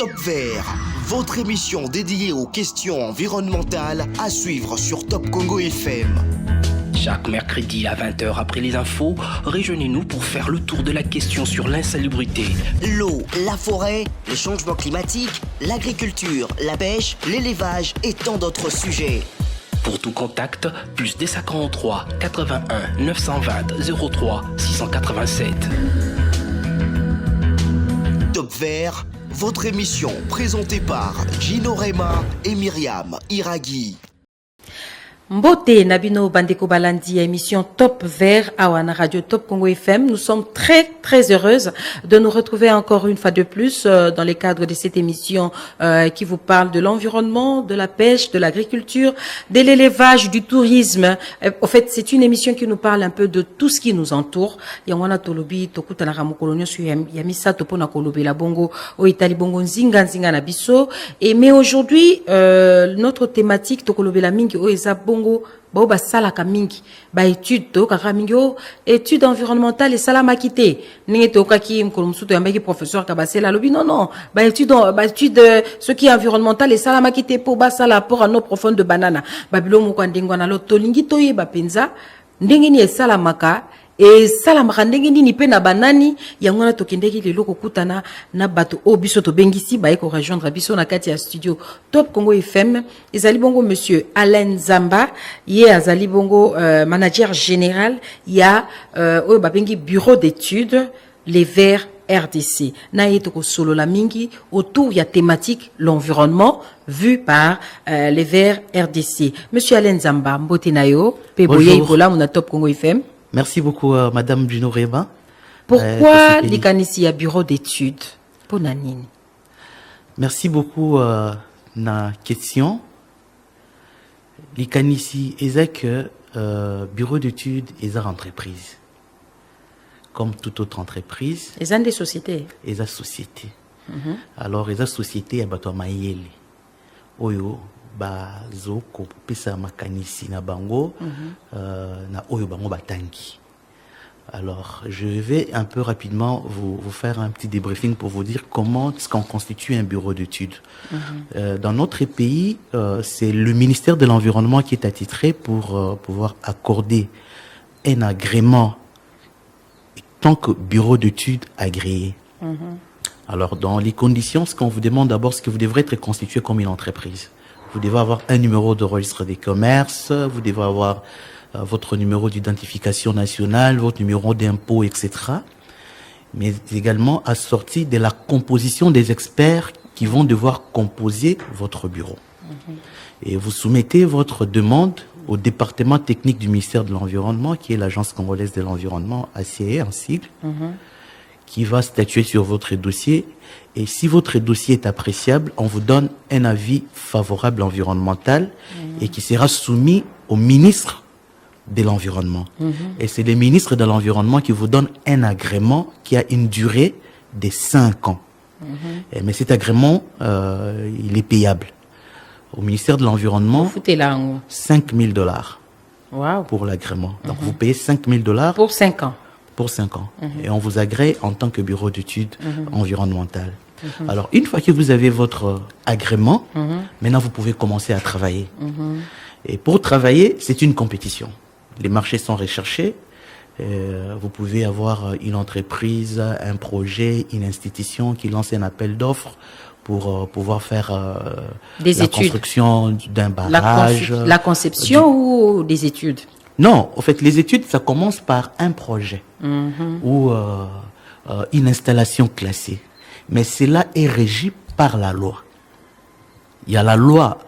Top Vert, votre émission dédiée aux questions environnementales à suivre sur Top Congo FM. Chaque mercredi à 20h après les infos, rejoignez-nous pour faire le tour de la question sur l'insalubrité. L'eau, la forêt, les changements climatiques, l'agriculture, la pêche, l'élevage et tant d'autres sujets. Pour tout contact, plus des 43 81 920 03 687. Top Vert, votre émission présentée par Gino Rema et Myriam Iraghi. Mbote Nabino Bandeko Balandi, émission Top Vert à Wana Radio Top Congo FM. Nous sommes très heureuses de nous retrouver encore une fois de plus dans les cadres de cette émission qui vous parle de l'environnement, de la pêche, de l'agriculture, de l'élevage, du tourisme. En fait, c'est une émission qui nous parle un peu de tout ce qui nous entoure. Yangwana Tolobi, Tokutana Ramukolonyo, Yamisa Topona Kolobi, la Bongo, O Itali Bongo, Nzinga Nabiso. Mais aujourd'hui, notre thématique, Tokolobi la Mingi, O Eza Bongo, ba basala ka mingi ba étude to ka mingi étude environnementale et sala makité ninge to ka ki mkolumsuto yambaki professeur ka basela lobi non ba étude ce qui est environnemental et sala makité pour basala pour un eau profonde de banana babilo moko ndengwa na lo tolingi to yeba penza ndenge ni sala maka et sala maka ndenge ni pe na banani yangona tokendeki lelo kokutana na bato obiso to bengisi ba eko rejoindre biso na kati ya studio Top Congo FM ezali bongo monsieur Alain Zamba ye azali bongo manager général ya oyo babengi bureau d'études les Verts RDC na yetoko solo la mingi autour ya thématique l'environnement vu par les Verts RDC. Monsieur Alain Zamba mbote nayo pe boye ibola na Top Congo FM. Merci beaucoup, Madame Gino Rema. Pourquoi l'Ikanisi a bureau d'études pour Nanine? Merci beaucoup na question. L'Ikanisi est que bureau d'études est une entreprise. Comme toute autre entreprise. Les des sociétés. Les sociétés. Alors, les sociétés, abattoir maïeli. Oyo. Bazo ko pesa makanisi na bango na oyo bango batangi. Alors, je vais un peu rapidement vous faire un petit débriefing pour vous dire comment est-ce qu'on constitue un bureau d'études. Dans notre pays, c'est le ministère de l'Environnement qui est attitré pour pouvoir accorder un agrément tant que bureau d'études agréé. Alors, dans les conditions, ce qu'on vous demande d'abord, c'est que vous devrez être constitué comme une entreprise. Vous devez avoir un numéro de registre des commerces, vous devez avoir votre numéro d'identification nationale, votre numéro d'impôt, etc. Mais également assorti de la composition des experts qui vont devoir composer votre bureau. Et vous soumettez votre demande au département technique du ministère de l'Environnement, qui est l'Agence congolaise de l'environnement, ACE en sigle, qui va statuer sur votre dossier. Et si votre dossier est appréciable, on vous donne un avis favorable environnemental et qui sera soumis au ministre de l'Environnement. Et c'est le ministre de l'Environnement qui vous donne un agrément qui a une durée de 5 ans. Mais cet agrément, il est payable. Au ministère de l'Environnement, $5,000 pour l'agrément. Donc vous payez $5,000 pour 5 ans. Pour 5 ans. Et on vous agrée en tant que bureau d'études environnementales. Alors, une fois que vous avez votre agrément, maintenant vous pouvez commencer à travailler. Et pour travailler, c'est une compétition. Les marchés sont recherchés. Vous pouvez avoir une entreprise, un projet, une institution qui lance un appel d'offres pour pouvoir faire des études. Construction d'un barrage. La conception ou des études? Non, en fait, les études, ça commence par un projet ou une installation classée. Mais cela est régi par la loi. Il y a la loi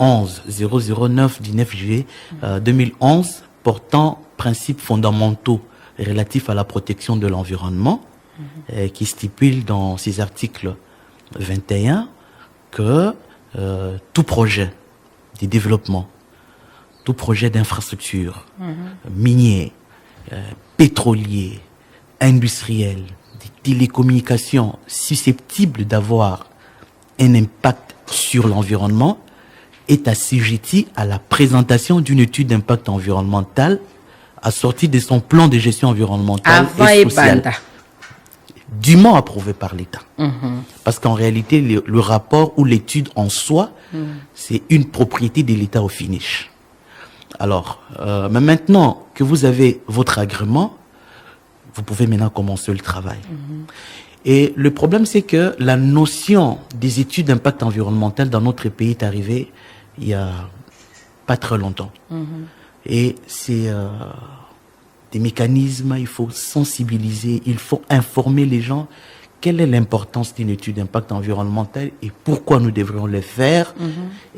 11-009 du 9 juillet 2011 portant principes fondamentaux relatifs à la protection de l'environnement qui stipule dans ses articles 21 que tout projet de développement, tout projet d'infrastructure minier, pétrolier, industriel, des télécommunications susceptibles d'avoir un impact sur l'environnement est assujetti à la présentation d'une étude d'impact environnemental assortie de son plan de gestion environnementale et sociale. dûment approuvé par l'État. Parce qu'en réalité, le rapport ou l'étude en soi, c'est une propriété de l'État au finish. Alors, mais maintenant que vous avez votre agrément, vous pouvez maintenant commencer le travail. Et le problème, c'est que la notion des études d'impact environnemental dans notre pays est arrivée il y a pas très longtemps. Et c'est des mécanismes, il faut sensibiliser, il faut informer les gens quelle est l'importance d'une étude d'impact environnemental et pourquoi nous devrions le faire.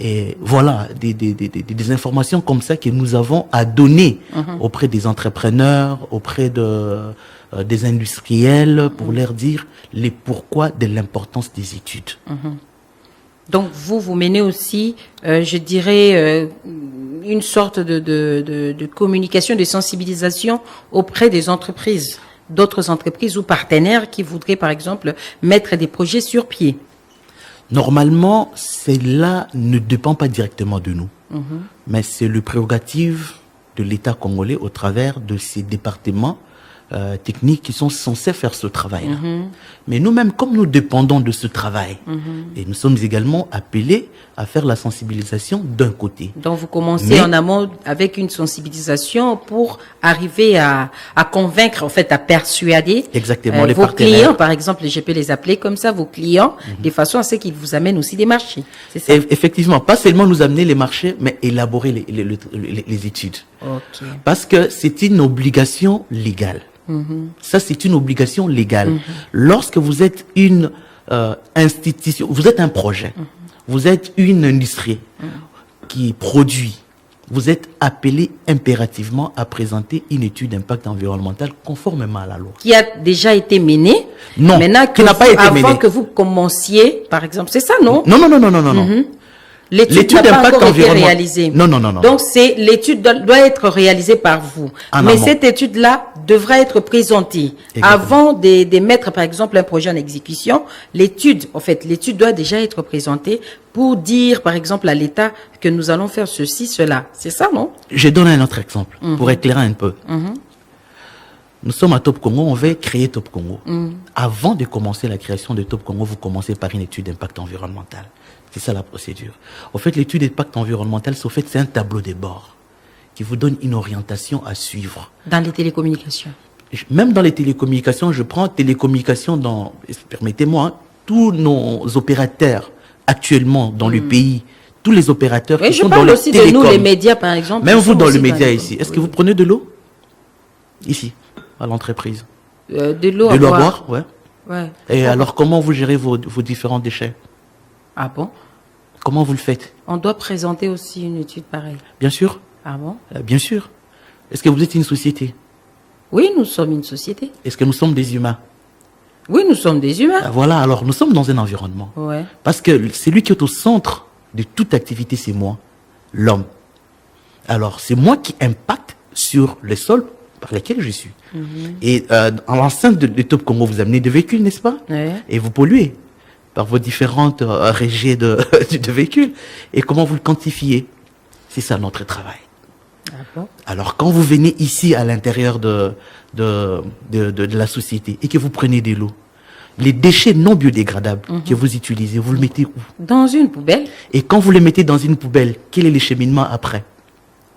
Et voilà, des informations comme ça que nous avons à donner auprès des entrepreneurs, auprès des industriels, pour leur dire les pourquoi de l'importance des études. Donc vous menez aussi, je dirais, une sorte de communication, de sensibilisation auprès des entreprises, d'autres entreprises ou partenaires qui voudraient, par exemple, mettre des projets sur pied. Normalement, cela ne dépend pas directement de nous, mais c'est le prérogative de l'État congolais au travers de ces départements techniques qui sont censés faire ce travail-là. Mais nous-mêmes, comme nous dépendons de ce travail, et nous sommes également appelés à faire la sensibilisation d'un côté. Donc vous commencez en amont avec une sensibilisation pour arriver à convaincre, en fait, à persuader exactement, les vos partenaires. clients, par exemple, je peux les appeler comme ça, vos clients, de façon à ce qu'ils vous amènent aussi des marchés. C'est ça? Effectivement, pas seulement nous amener les marchés, mais élaborer les études. Ok. Parce que c'est une obligation légale. Ça, c'est une obligation légale. Lorsque vous êtes une institution, vous êtes un projet, vous êtes une industrie qui produit, vous êtes appelé impérativement à présenter une étude d'impact environnemental conformément à la loi. Qui a déjà été menée? Non, maintenant qui n'a pas été menée. Avant que vous commenciez, par exemple, c'est ça, non? Non. L'étude n'a pas encore été réalisée. Non. Donc, l'étude doit être réalisée par vous. Mais cette étude-là devra être présentée. Avant de mettre, par exemple, un projet en exécution. L'étude doit déjà être présentée pour dire, par exemple, à l'État que nous allons faire ceci, cela. C'est ça, non? Je donne un autre exemple pour éclairer un peu. Nous sommes à Top Congo, on veut créer Top Congo. Avant de commencer la création de Top Congo, vous commencez par une étude d'impact environnemental. C'est ça la procédure. En fait, l'étude d'impact environnemental, c'est un tableau de bord qui vous donne une orientation à suivre. Dans les télécommunications. Même dans les télécommunications, je prends télécommunications permettez-moi, tous nos opérateurs actuellement dans le pays, tous les opérateurs qui sont dans le télécom. Je parle aussi de nous, les médias, par exemple. Même vous, dans le média ici. Est-ce que vous prenez de l'eau? Ici, à l'entreprise. De l'eau à boire, ouais. Et alors, comment vous gérez vos différents déchets? Ah bon? Comment vous le faites? On doit présenter aussi une étude pareille. Bien sûr. Ah bon? Bien sûr. Est-ce que vous êtes une société? Oui, nous sommes une société. Est-ce que nous sommes des humains? Oui, nous sommes des humains. Voilà, alors nous sommes dans un environnement. Ouais. Parce que celui qui est au centre de toute activité, c'est moi, l'homme. Alors, c'est moi qui impacte sur le sol par lequel je suis. Et en l'enceinte de Top Congo, vous amenez des véhicules, n'est-ce pas? Ouais. Et vous polluez par vos différentes régies de véhicules. Et comment vous le quantifiez? C'est ça notre travail. Ah bon? Alors, quand vous venez ici à l'intérieur de la société et que vous prenez de l'eau, les déchets non biodégradables que vous utilisez, vous le mettez où? Dans une poubelle. Et quand vous le mettez dans une poubelle, quel est le cheminement après?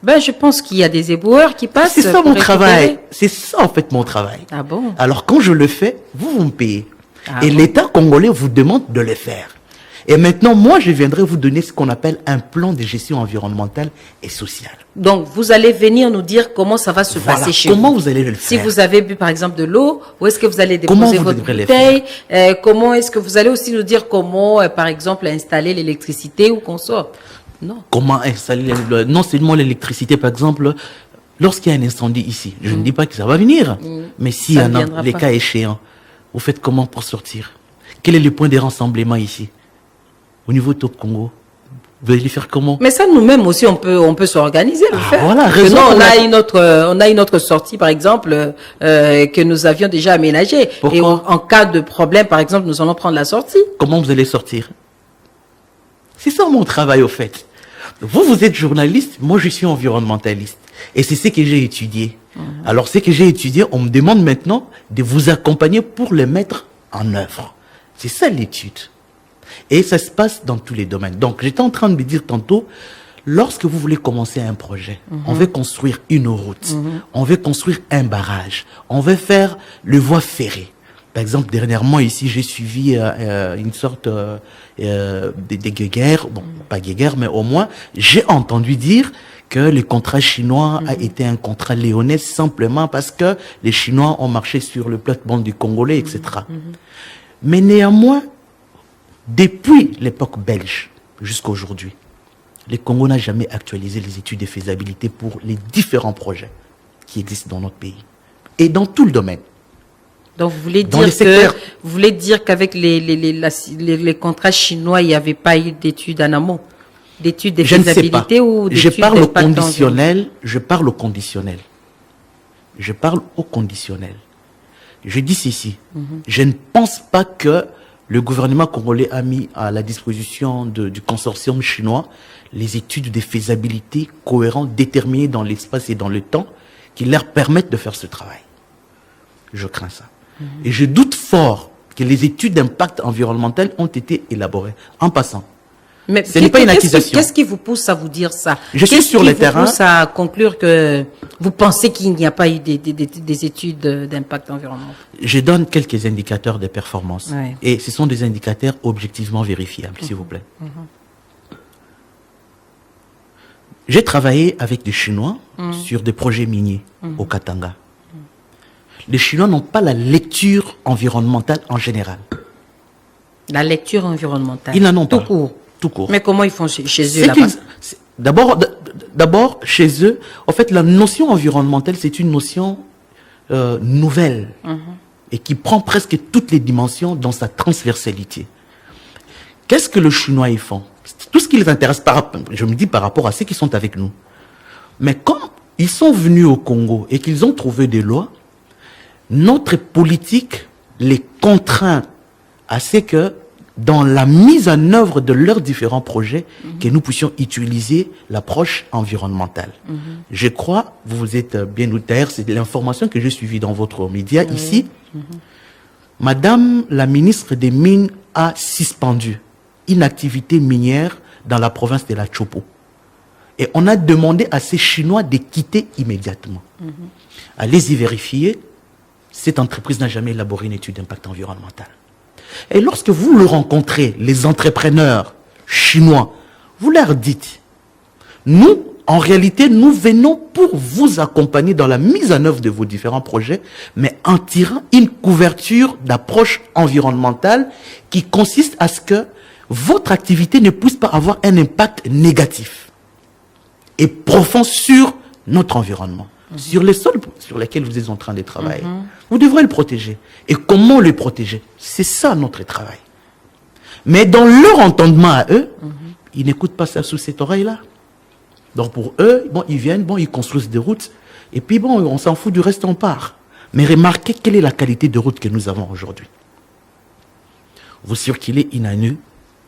Je pense qu'il y a des éboueurs qui passent. C'est ça mon travail. C'est ça en fait mon travail. Ah bon? Alors, quand je le fais, vous me payez. Ah et bon? l'État congolais vous demande de le faire. Et maintenant, moi, je viendrai vous donner ce qu'on appelle un plan de gestion environnementale et sociale. Donc, vous allez venir nous dire comment ça va se passer chez vous. Comment vous allez le faire? Si vous avez bu, par exemple, de l'eau, où est-ce que vous allez déposer votre bouteille? Comment est-ce que vous allez aussi nous dire comment, par exemple, installer l'électricité ou qu'on sort? Non. Comment installer non seulement l'électricité, par exemple, lorsqu'il y a un incendie ici, je ne dis pas que ça va venir, mais si y en a les cas échéants, vous faites comment pour sortir? Quel est le point de rassemblement ici? Au niveau de Top Congo, vous allez faire comment? Mais ça, nous-mêmes aussi, on peut s'organiser, le faire. Voilà, raison. On a une autre sortie, par exemple, que nous avions déjà aménagée. Pourquoi? Et en cas de problème, par exemple, nous allons prendre la sortie. Comment vous allez sortir? C'est ça mon travail, au fait. Vous êtes journaliste, moi je suis environnementaliste. Et c'est ce que j'ai étudié. Alors ce que j'ai étudié, on me demande maintenant de vous accompagner pour le mettre en œuvre. C'est ça l'étude. Et ça se passe dans tous les domaines. Donc, j'étais en train de me dire tantôt, lorsque vous voulez commencer un projet, on veut construire une route, on veut construire un barrage, on veut faire le voie ferrée. Par exemple, dernièrement, ici, j'ai suivi une sorte de guéguerre, bon, pas guéguerre, mais au moins, j'ai entendu dire que le contrat chinois a été un contrat léonais simplement parce que les Chinois ont marché sur le plate-bande du Congolais, etc. Mais néanmoins, depuis l'époque belge jusqu'à aujourd'hui, le Congo n'a jamais actualisé les études de faisabilité pour les différents projets qui existent dans notre pays et dans tout le domaine. Donc vous voulez Dans dire les secteurs. vous voulez dire qu'avec les contrats chinois, il n'y avait pas eu d'études en amont, d'études de Je ne sais pas. faisabilité ou Je d'études parle au d'impact conditionnel. Je parle au conditionnel. Je parle au conditionnel. Je dis ceci. Je ne pense pas que le gouvernement congolais a mis à la disposition du consortium chinois les études de faisabilité cohérentes, déterminées dans l'espace et dans le temps, qui leur permettent de faire ce travail. Je crains ça. Et je doute fort que les études d'impact environnemental ont été élaborées. En passant, Mais ce n'est pas une accusation. Qu'est-ce qui vous pousse à vous dire ça? Je suis sur le terrain. Qu'est-ce qui vous pousse à conclure que vous pensez qu'il n'y a pas eu des études d'impact environnemental? Je donne quelques indicateurs de performance. Ouais. Et ce sont des indicateurs objectivement vérifiables, s'il vous plaît. J'ai travaillé avec des Chinois sur des projets miniers au Katanga. Les Chinois n'ont pas la lecture environnementale en général. La lecture environnementale. Ils n'en ont pas. Tout court. Tout court. Mais comment ils font chez eux C'est là-bas? D'abord, chez eux, en fait, la notion environnementale, c'est une notion nouvelle et qui prend presque toutes les dimensions dans sa transversalité. Qu'est-ce que les Chinois y font? Tout ce qui les intéresse, je me dis par rapport à ceux qui sont avec nous. Mais quand ils sont venus au Congo et qu'ils ont trouvé des lois, notre politique les contraint à ce que dans la mise en œuvre de leurs différents projets, que nous puissions utiliser l'approche environnementale. Je crois, vous êtes bien outre, c'est l'information que j'ai suivie dans votre média ici. Madame la ministre des Mines a suspendu une activité minière dans la province de la Chopo. Et on a demandé à ces Chinois de quitter immédiatement. Allez-y vérifier, cette entreprise n'a jamais élaboré une étude d'impact environnemental. Et lorsque vous le rencontrez, les entrepreneurs chinois, vous leur dites, nous, en réalité, nous venons pour vous accompagner dans la mise en œuvre de vos différents projets, mais en tirant une couverture d'approche environnementale qui consiste à ce que votre activité ne puisse pas avoir un impact négatif et profond sur notre environnement, sur les sols sur lesquels vous êtes en train de travailler. Vous devrez le protéger. Et comment le protéger? C'est ça notre travail. Mais dans leur entendement à eux, ils n'écoutent pas ça sous cette oreille-là. Donc pour eux, bon, ils viennent, bon, ils construisent des routes, et puis bon, on s'en fout du reste, on part. Mais remarquez quelle est la qualité de route que nous avons aujourd'hui. Vous circulez une année,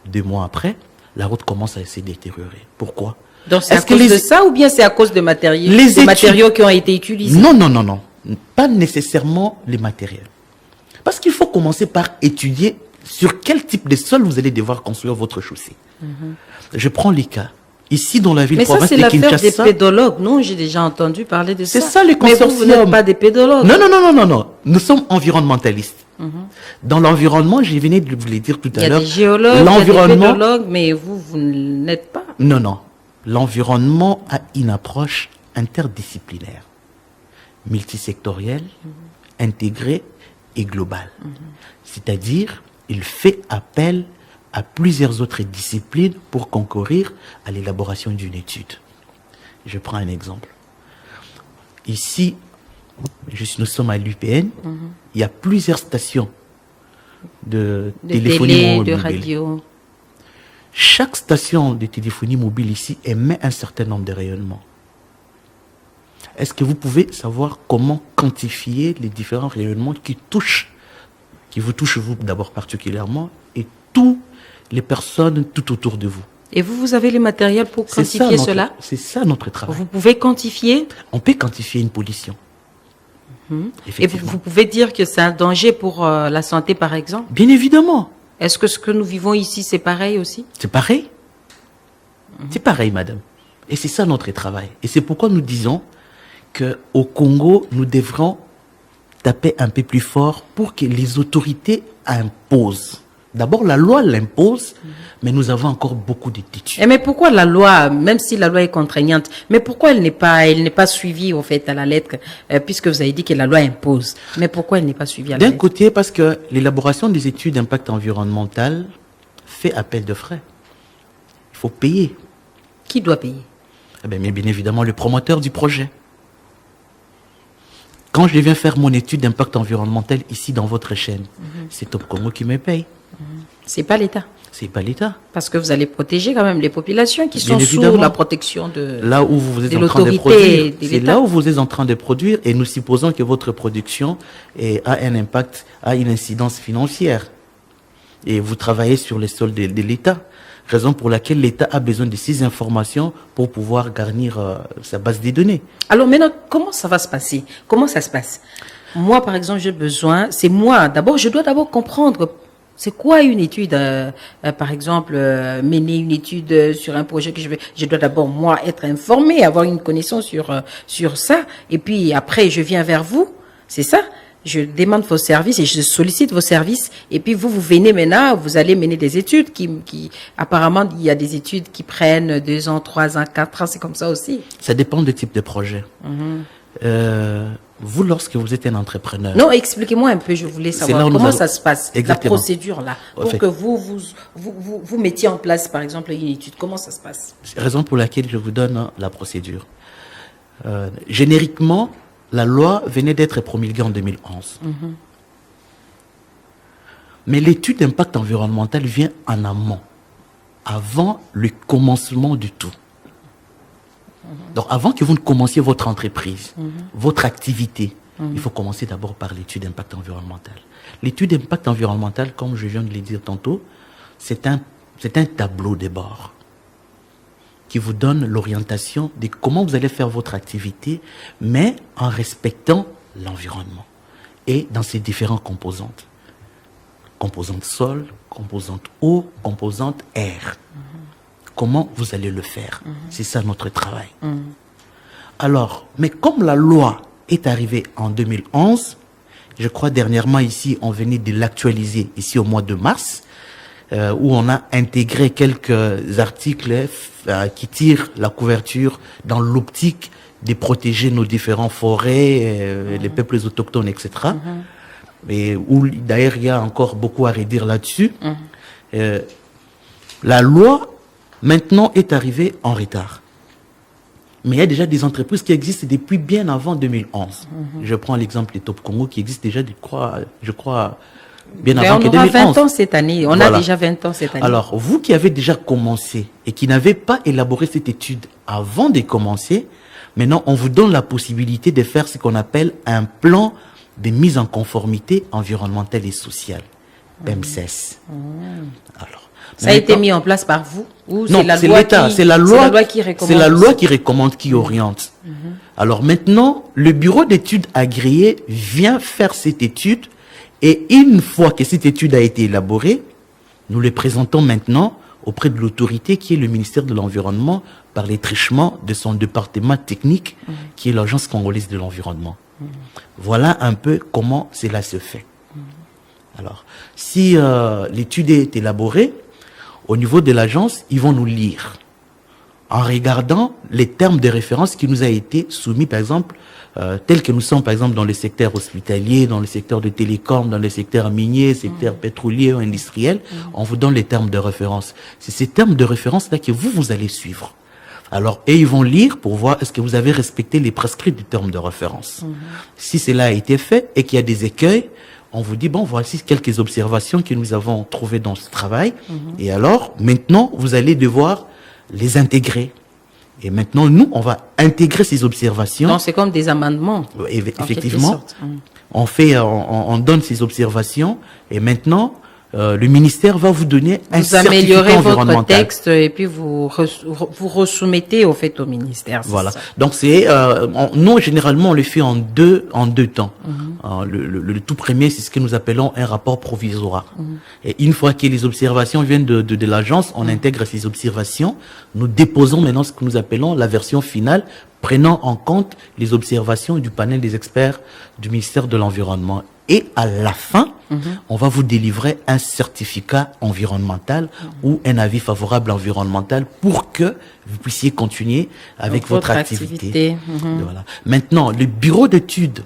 2 mois après, la route commence à se détériorer. Pourquoi? Donc c'est à cause de ça ou bien c'est à cause des matériaux, matériaux qui ont été utilisés? Non, non, non, non. Pas nécessairement les matériels. Parce qu'il faut commencer par étudier sur quel type de sol vous allez devoir construire votre chaussée. Je prends les cas. Ici, dans la ville-province de Kinshasa... Mais ça, c'est l'affaire des pédologues, non? J'ai déjà entendu parler de ça. C'est ça, les consortiums. Mais vous n'êtes pas des pédologues. Non, non, non, non, non, non. Nous sommes environnementalistes. Dans l'environnement, je venais de vous le dire tout à l'heure. Il y a des géologues, il y a des pédologues, mais vous n'êtes pas. Non, non. L'environnement a une approche interdisciplinaire, multisectorielle, intégrée et globale. C'est-à-dire, il fait appel à plusieurs autres disciplines pour concourir à l'élaboration d'une étude. Je prends un exemple. Ici, nous sommes à l'UPN, il y a plusieurs stations de téléphonie mobile. De radio. Chaque station de téléphonie mobile ici émet un certain nombre de rayonnements. Est-ce que vous pouvez savoir comment quantifier les différents rayonnements qui vous touchent vous d'abord particulièrement et toutes les personnes tout autour de vous? Et vous avez les matériels pour quantifier cela? C'est ça notre travail. Vous pouvez quantifier? On peut quantifier une pollution. Et vous pouvez dire que c'est un danger pour la santé, par exemple? Bien évidemment. Est-ce que ce que nous vivons ici, c'est pareil aussi? C'est pareil. C'est pareil, madame. Et c'est ça notre travail. Et c'est pourquoi nous disons qu'au Congo, nous devrons taper un peu plus fort pour que les autorités imposent. D'abord, la loi l'impose, mais nous avons encore beaucoup d'études. Mais pourquoi la loi, même si la loi est contraignante, mais pourquoi elle n'est pas suivie, au fait, à la lettre, puisque vous avez dit que la loi impose? Mais pourquoi elle n'est pas suivie à la lettre? D'un côté, parce que l'élaboration des études d'impact environnemental fait appel de frais. Il faut payer. Qui doit payer? Mais bien évidemment, le promoteur du projet. Quand je viens faire mon étude d'impact environnemental ici dans votre chaîne, c'est Top Congo qui me paye. C'est pas l'État. C'est pas l'État. Parce que vous allez protéger quand même les populations qui Bien sont évidemment. sous la protection de là où vous êtes de en train de l'autorité produire. de C'est l'État. là où vous êtes en train de produire et nous supposons que votre production a un impact, a une incidence financière. Et vous travaillez sur les soldes de l'État. Raison pour laquelle l'État a besoin de ces informations pour pouvoir garnir sa base de données. Alors maintenant, comment ça va se passer? Comment ça se passe? Moi, par exemple, j'ai besoin, c'est moi, d'abord, je dois d'abord comprendre c'est quoi une étude, par exemple, mener une étude sur un projet que je dois d'abord, moi, être informé, avoir une connaissance sur ça, et puis après, je viens vers vous, c'est ça? Je demande vos services et je sollicite vos services. Et puis vous venez maintenant, vous allez mener des études qui apparemment, il y a des études qui prennent 2 ans, 3 ans, 4 ans, c'est comme ça aussi. Ça dépend du type de projet. Vous, lorsque vous êtes un entrepreneur... Non, expliquez-moi un peu, je voulais savoir comment ça se passe, Exactement. la procédure là, pour que vous mettiez en place, par exemple, une étude. Comment ça se passe? C'est la raison pour laquelle je vous donne la procédure. Génériquement, la loi venait d'être promulguée en 2011. Mais l'étude d'impact environnemental vient en amont, avant le commencement du tout. Donc, avant que vous ne commenciez votre entreprise, votre activité, il faut commencer d'abord par l'étude d'impact environnemental. L'étude d'impact environnemental, comme je viens de le dire tantôt, c'est un tableau de bord qui vous donne l'orientation de comment vous allez faire votre activité, mais en respectant l'environnement et dans ses différentes composantes. Composante sol, composante eau, composante air. Comment vous allez le faire? C'est ça notre travail. Alors, mais comme la loi est arrivée en 2011, je crois dernièrement ici, on venait de l'actualiser ici au mois de mars, où on a intégré quelques articles qui tirent la couverture dans l'optique de protéger nos différentes forêts, les peuples autochtones, etc. Et où d'ailleurs il y a encore beaucoup à redire là-dessus. La loi maintenant est arrivée en retard. Mais il y a déjà des entreprises qui existent depuis bien avant 2011. Je prends l'exemple des Top Congo qui existe déjà, je crois bien avant que 2011. On aura 20 ans cette année. On a déjà 20 ans cette année. Alors, vous qui avez déjà commencé et qui n'avez pas élaboré cette étude avant de commencer, maintenant, on vous donne la possibilité de faire ce qu'on appelle un plan de mise en conformité environnementale et sociale, PEMSES. Alors, ça a été mis en place par vous ou non, c'est l'État, c'est la loi qui recommande. C'est la loi qui recommande, qui oriente. Alors maintenant, le bureau d'études agréées vient faire cette étude et une fois que cette étude a été élaborée, nous le présentons maintenant auprès de l'autorité qui est le ministère de l'Environnement par les truchements de son département technique qui est l'Agence congolaise de l'environnement. Voilà un peu comment cela se fait. Alors, si l'étude est élaborée, au niveau de l'agence, ils vont nous lire en regardant les termes de référence qui nous a été soumis, par exemple, tels que nous sommes, par exemple, dans le secteur hospitalier, dans le secteur de télécom, dans le secteur minier, secteur pétrolier ou industriel. On vous donne les termes de référence. C'est ces termes de référence-là que vous allez suivre. Alors, et ils vont lire pour voir est-ce que vous avez respecté les prescrits du terme de référence. Si cela a été fait et qu'il y a des écueils, on vous dit, bon, voici quelques observations que nous avons trouvées dans ce travail. Et alors, maintenant, vous allez devoir les intégrer. Et maintenant, nous, on va intégrer ces observations. Donc, c'est comme des amendements. Effectivement, on donne ces observations. Et maintenant, le ministère va vous donner un vous certificat améliorez environnemental. votre texte et puis vous resoumettez au fait au ministère. Voilà. Ça. Donc nous généralement on le fait en deux temps. Le tout premier, c'est ce que nous appelons un rapport provisoire. Et une fois que les observations viennent de l'agence, on intègre ces observations. Nous déposons maintenant ce que nous appelons la version finale, prenant en compte les observations du panel des experts du ministère de l'Environnement. Et à la fin, on va vous délivrer un certificat environnemental ou un avis favorable environnemental pour que vous puissiez continuer avec votre activité. Voilà. Maintenant, le bureau d'études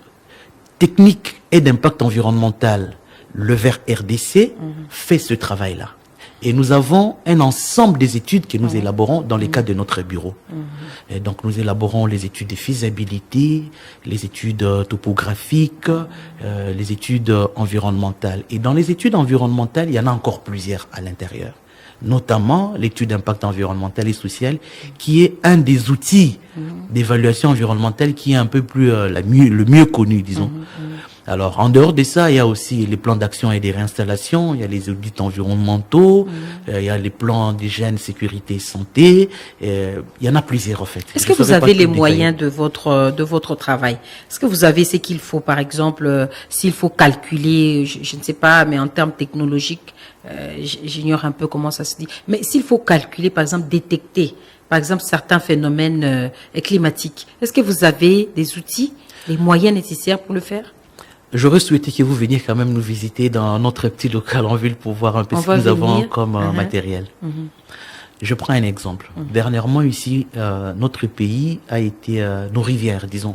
techniques et d'impact environnemental, le VER RDC, fait ce travail-là. Et nous avons un ensemble des études que nous élaborons dans les cadres de notre bureau. Et donc nous élaborons les études de faisabilité, les études topographiques, les études environnementales. Et dans les études environnementales, il y en a encore plusieurs à l'intérieur. Notamment l'étude d'impact environnemental et social, qui est un des outils d'évaluation environnementale qui est un peu plus le mieux connu, disons. Alors, en dehors de ça, il y a aussi les plans d'action et des réinstallations, il y a les audits environnementaux, il y a les plans d'hygiène, sécurité, santé, il y en a plusieurs en fait. Est-ce que vous avez les moyens de votre travail? Est-ce que vous avez ce qu'il faut, par exemple, s'il faut calculer, je ne sais pas, mais en termes technologiques, j'ignore un peu comment ça se dit, mais s'il faut calculer, par exemple, détecter, par exemple, certains phénomènes climatiques, est-ce que vous avez des outils, les moyens nécessaires pour le faire? J'aurais souhaité que vous veniez quand même nous visiter dans notre petit local en ville pour voir un peu ce que nous avons comme matériel. Je prends un exemple. Dernièrement ici, notre pays a été, nos rivières, disons,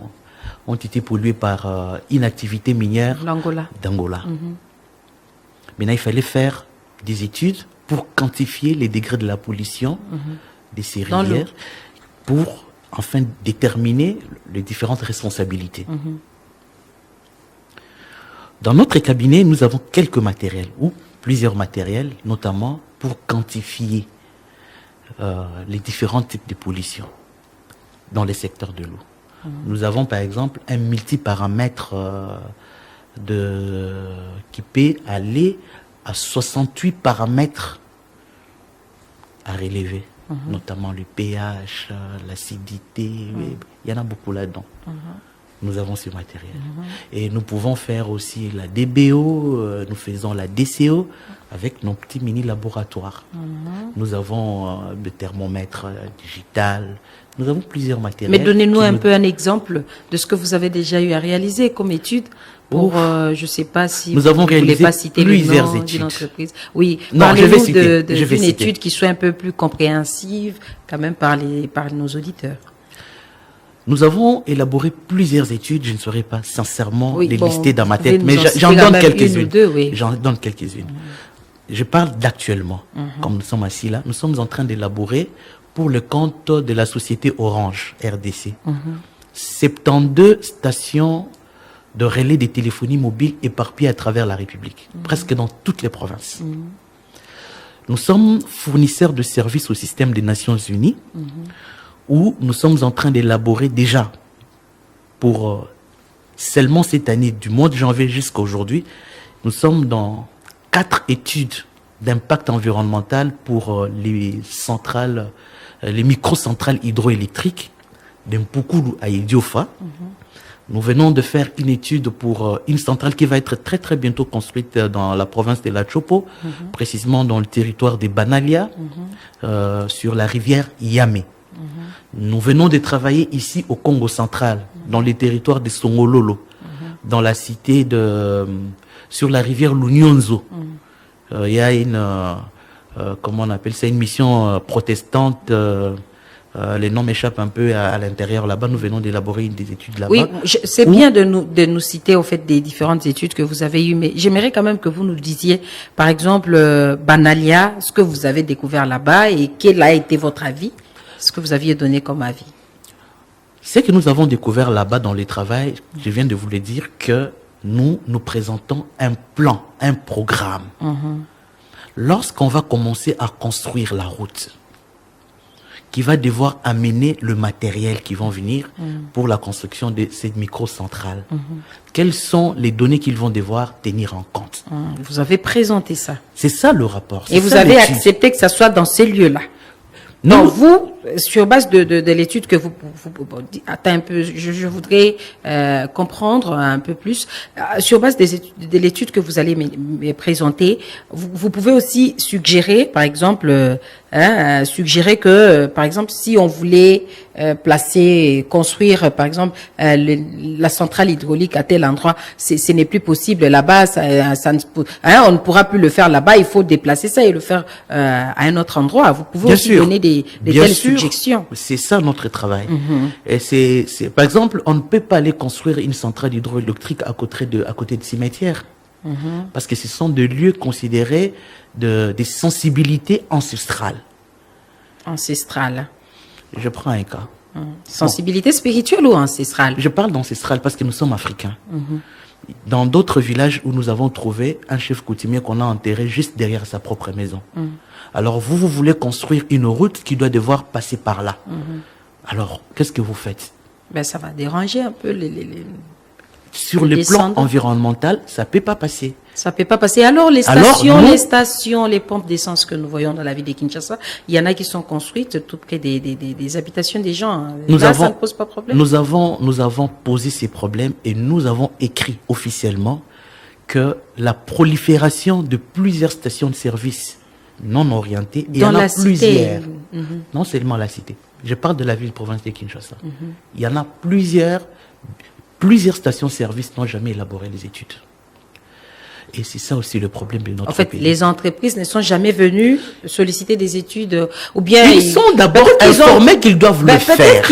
ont été polluées par inactivité minière d'Angola. Maintenant, il fallait faire des études pour quantifier les degrés de la pollution de ces rivières pour enfin déterminer les différentes responsabilités. Dans notre cabinet, nous avons quelques matériels, ou plusieurs matériels, notamment pour quantifier les différents types de pollution dans les secteurs de l'eau. Nous avons par exemple un multiparamètre qui peut aller à 68 paramètres à relever, notamment le pH, l'acidité, il y en a beaucoup là-dedans. Nous avons ce matériel. Et nous pouvons faire aussi la DBO, nous faisons la DCO avec nos petits mini-laboratoires. Nous avons le thermomètre digital, nous avons plusieurs matériels. Mais donnez-nous un peu un exemple de ce que vous avez déjà eu à réaliser comme étude pour, je ne sais pas si nous avons réalisé voulez pas citer plusieurs le nom d'une entreprise. Oui, parlez-nous d'une étude qui soit un peu plus compréhensive quand même par nos auditeurs. Nous avons élaboré plusieurs études, je ne saurais pas sincèrement les lister dans ma tête, mais j'en donne quelques-unes. J'en donne quelques-unes. Je parle d'actuellement, comme nous sommes assis là, nous sommes en train d'élaborer pour le compte de la société Orange RDC. 72 stations de relais de téléphonie mobile éparpillées à travers la République, presque dans toutes les provinces. Nous sommes fournisseurs de services au système des Nations Unies, où nous sommes en train d'élaborer déjà, pour seulement cette année, du mois de janvier jusqu'à aujourd'hui, nous sommes dans 4 études d'impact environnemental pour les centrales, les microcentrales hydroélectriques d'Mpukulu à Idiofa. Nous venons de faire une étude pour une centrale qui va être très très bientôt construite dans la province de la Chopo, précisément dans le territoire des Banalia, sur la rivière Yamé. Nous venons de travailler ici au Congo central, dans les territoires de Songololo, dans la cité sur la rivière Lunyonzo. Il y a une, comment on appelle ça, une mission protestante. Les noms m'échappent un peu à l'intérieur là-bas. Nous venons d'élaborer des études là-bas. Oui, c'est bien de nous citer au fait des différentes études que vous avez eues, mais j'aimerais quand même que vous nous disiez, par exemple, Banalia, ce que vous avez découvert là-bas et quel a été votre avis, ce que vous aviez donné comme avis. Ce que nous avons découvert là-bas dans le travail, je viens de vous le dire, que nous présentons un plan, un programme. Lorsqu'on va commencer à construire la route, qui va devoir amener le matériel qui vont venir pour la construction de cette microcentrale. Quelles sont les données qu'ils vont devoir tenir en compte? Vous avez présenté ça. C'est ça le rapport. Et vous avez accepté que ça soit dans ces lieux-là. Non, Donc vous, sur base de l'étude que vous attends un peu, je voudrais comprendre un peu plus. Sur base de l'étude que vous allez me présenter, vous pouvez aussi suggérer, par exemple, suggérer que, par exemple, si on voulait construire, par exemple, la centrale hydraulique à tel endroit, ce n'est plus possible là-bas, on ne pourra plus le faire là-bas, il faut déplacer ça et le faire à un autre endroit. Vous pouvez aussi donner des telles suggestions. C'est ça notre travail. Et c'est, par exemple, on ne peut pas aller construire une centrale hydroélectrique à côté de cimetières. Parce que ce sont des lieux considérés des sensibilités ancestrales. Ancestrales. Je prends un cas. Sensibilité spirituelle ou ancestrale? Je parle d'ancestrale parce que nous sommes africains. Dans d'autres villages où nous avons trouvé un chef coutumier qu'on a enterré juste derrière sa propre maison. Alors vous voulez construire une route qui doit devoir passer par là. Alors, qu'est-ce que vous faites? Ben, ça va déranger un peu Sur le plan environnemental, ça peut pas passer. Ça peut pas passer. Alors, les stations, les pompes d'essence que nous voyons dans la ville de Kinshasa, il y en a qui sont construites tout près des habitations des gens. Ça ne pose pas de problème. Nous avons posé ces problèmes et nous avons écrit officiellement que la prolifération de plusieurs stations de service non orientées, et il y en a plusieurs. Non seulement la cité. Je parle de la ville-province de Kinshasa. Il y en a plusieurs stations-service n'ont jamais élaboré les études. Et c'est ça aussi le problème de notre pays. En fait, les entreprises ne sont jamais venues solliciter des études, ou bien ils sont d'abord informés qu'ils doivent le faire.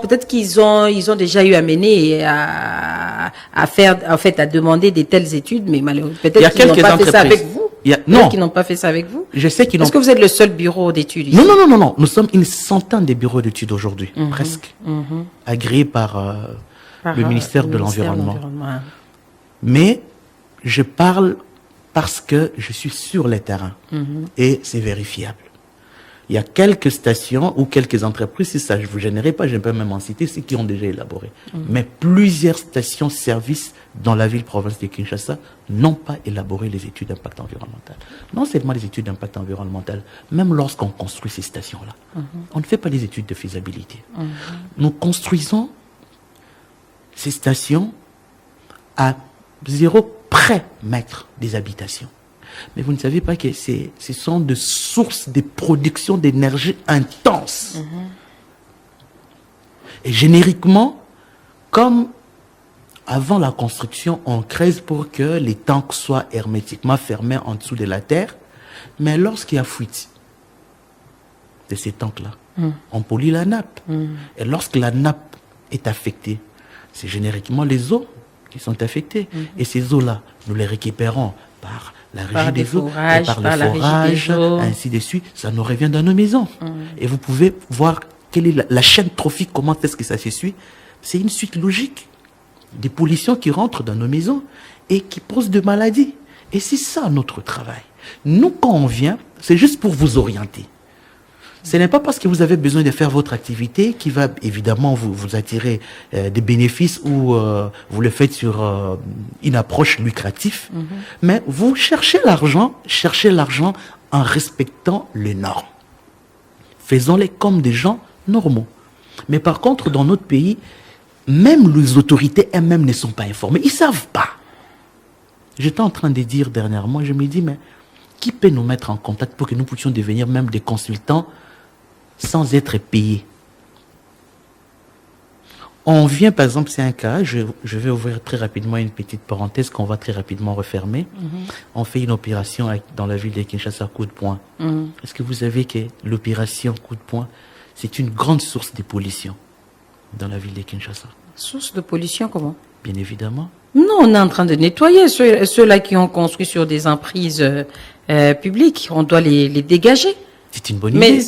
Peut-être qu'ils ont déjà eu à mener à faire, en fait, à demander de telles études, mais malheureusement, peut-être qu'ils n'ont pas fait ça avec vous. Non, qu'ils n'ont pas fait ça avec vous. Je sais qu'ils n'ont. Est-ce que vous êtes le seul bureau d'études ici? Non. Nous sommes une centaine de bureaux d'études aujourd'hui, presque, agréés par le ministère de l'Environnement. Mais je parle parce que je suis sur le terrain et c'est vérifiable. Il y a quelques stations ou quelques entreprises, si ça ne vous générait pas, je peux même en citer, ceux qui ont déjà élaboré. Mais plusieurs stations-service dans la ville-province de Kinshasa n'ont pas élaboré les études d'impact environnemental. Non seulement les études d'impact environnemental, même lorsqu'on construit ces stations-là, on ne fait pas les études de faisabilité. Nous construisons ces stations à 0 mètre des habitations. Mais vous ne savez pas que ce sont des sources de production d'énergie intense. Et génériquement, comme avant la construction, on creuse pour que les tanks soient hermétiquement fermés en dessous de la terre. Mais lorsqu'il y a fuite de ces tanks-là, on pollue la nappe. Et lorsque la nappe est affectée, c'est génériquement les eaux qui sont affectées. Et ces eaux-là, nous les récupérons par la régie des eaux, et par le forage, ainsi de suite. Ça nous revient dans nos maisons. Et vous pouvez voir quelle est la chaîne trophique, comment est-ce que ça se suit. C'est une suite logique des pollutions qui rentrent dans nos maisons et qui posent des maladies. Et c'est ça notre travail. Nous, quand on vient, c'est juste pour vous orienter. Ce n'est pas parce que vous avez besoin de faire votre activité qui va évidemment vous attirer des bénéfices ou vous le faites sur une approche lucrative, mais vous cherchez l'argent en respectant les normes. Faisons-les comme des gens normaux. Mais par contre, dans notre pays, même les autorités elles-mêmes ne sont pas informées. Ils ne savent pas. J'étais en train de dire dernièrement, je me dis, mais qui peut nous mettre en contact pour que nous puissions devenir même des consultants sans être payés? On vient, par exemple, c'est un cas, je vais ouvrir très rapidement une petite parenthèse qu'on va très rapidement refermer. On fait une opération dans la ville de Kinshasa, coup de poing. Est-ce que vous savez que l'opération coup de poing, c'est une grande source de pollution dans la ville de Kinshasa? Source de pollution, comment? Bien évidemment. Non, on est en train de nettoyer ceux-là qui ont construit sur des emprises publiques. On doit les dégager. C'est une bonne idée. Mais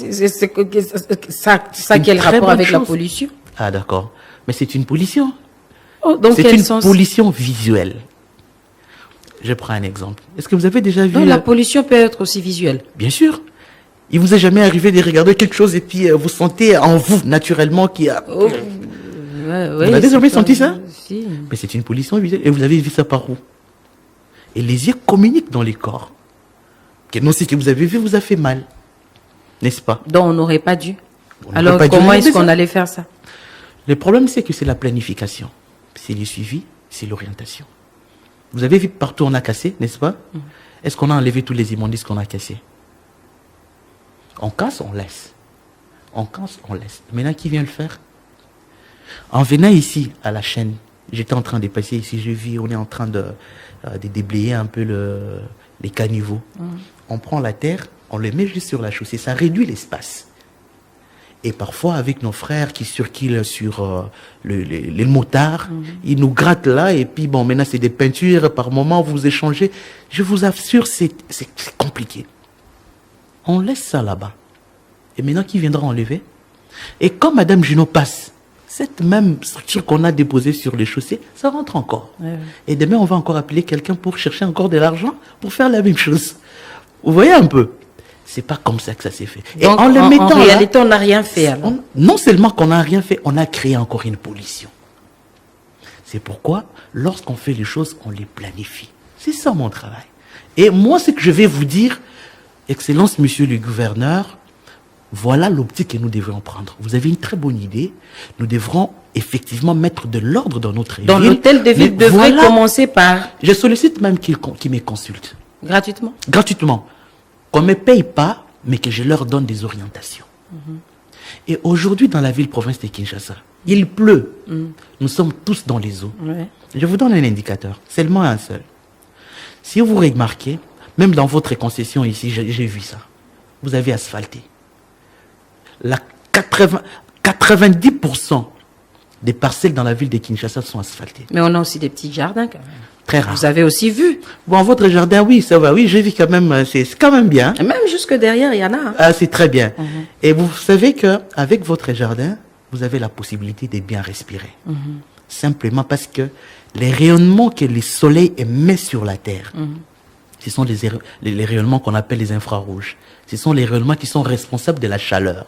ça quel rapport avec la pollution? Ah, d'accord. Mais c'est une pollution. Oh, donc c'est une pollution visuelle. Je prends un exemple. Est-ce que vous avez déjà vu... Non, la pollution peut être aussi visuelle. Bien sûr. Il vous est jamais arrivé de regarder quelque chose et puis vous sentez en vous, naturellement, qu'il y a... Oh, Vous avez jamais senti ça? Si. Mais c'est une pollution visuelle. Et vous avez vu ça par où? Et les yeux communiquent dans les corps. Non, ce que vous avez vu vous a fait mal. N'est-ce pas? Donc, on n'aurait pas dû. On n'aurait Alors, pas dû comment est-ce regarder qu'on ça. allait faire ça? Le problème, c'est que c'est la planification. C'est le suivi, c'est l'orientation. Vous avez vu partout on a cassé, n'est-ce pas? Est-ce qu'on a enlevé tous les immondices qu'on a cassés? On casse, on laisse. On casse, on laisse. Maintenant, qui vient le faire? En venant ici, à la chaîne, j'étais en train de passer ici, j'ai vu, on est en train de déblayer un peu les caniveaux. On prend la terre, on le met juste sur la chaussée, ça réduit l'espace. Et parfois, avec nos frères qui circulent sur les motards, ils nous grattent là, et puis bon, maintenant c'est des peintures, par moment vous échangez. Je vous assure, c'est compliqué. On laisse ça là-bas. Et maintenant, qui viendra enlever? Et quand Madame Junot passe, cette même structure qu'on a déposée sur les chaussées, ça rentre encore. Ouais. Et demain, on va encore appeler quelqu'un pour chercher encore de l'argent pour faire la même chose. Vous voyez un peu? C'est pas comme ça que ça s'est fait. Donc, et en le mettant en là, réalité, on n'a rien fait. Alors. non seulement qu'on n'a rien fait, on a créé encore une pollution. C'est pourquoi, lorsqu'on fait les choses, on les planifie. C'est ça mon travail. Et moi, ce que je vais vous dire, Excellence, Monsieur le Gouverneur, voilà l'optique que nous devrions prendre. Vous avez une très bonne idée. Nous devrons effectivement mettre de l'ordre dans notre ville. Donc, l'hôtel de ville Mais devrait voilà, commencer par... je sollicite même qu'ils me consultent. Gratuitement. Gratuitement. Qu'on ne me paye pas, mais que je leur donne des orientations. Et aujourd'hui, dans la ville-province de Kinshasa, il pleut. Nous sommes tous dans les eaux. Ouais. Je vous donne un indicateur, seulement un seul. Si vous remarquez, même dans votre concession ici, j'ai vu ça. Vous avez asphalté. La 90% des parcelles dans la ville de Kinshasa sont asphaltées. Mais on a aussi des petits jardins quand même. Très rare. Vous avez aussi vu. Bon, votre jardin, oui, ça va. Oui, j'ai vu quand même, c'est quand même bien. Et même jusque derrière, il y en a. Hein. Ah, c'est très bien. Et vous savez que avec votre jardin, vous avez la possibilité de bien respirer. Simplement parce que les rayonnements que le soleil émet sur la terre, ce sont les rayonnements qu'on appelle les infrarouges. Ce sont les rayonnements qui sont responsables de la chaleur.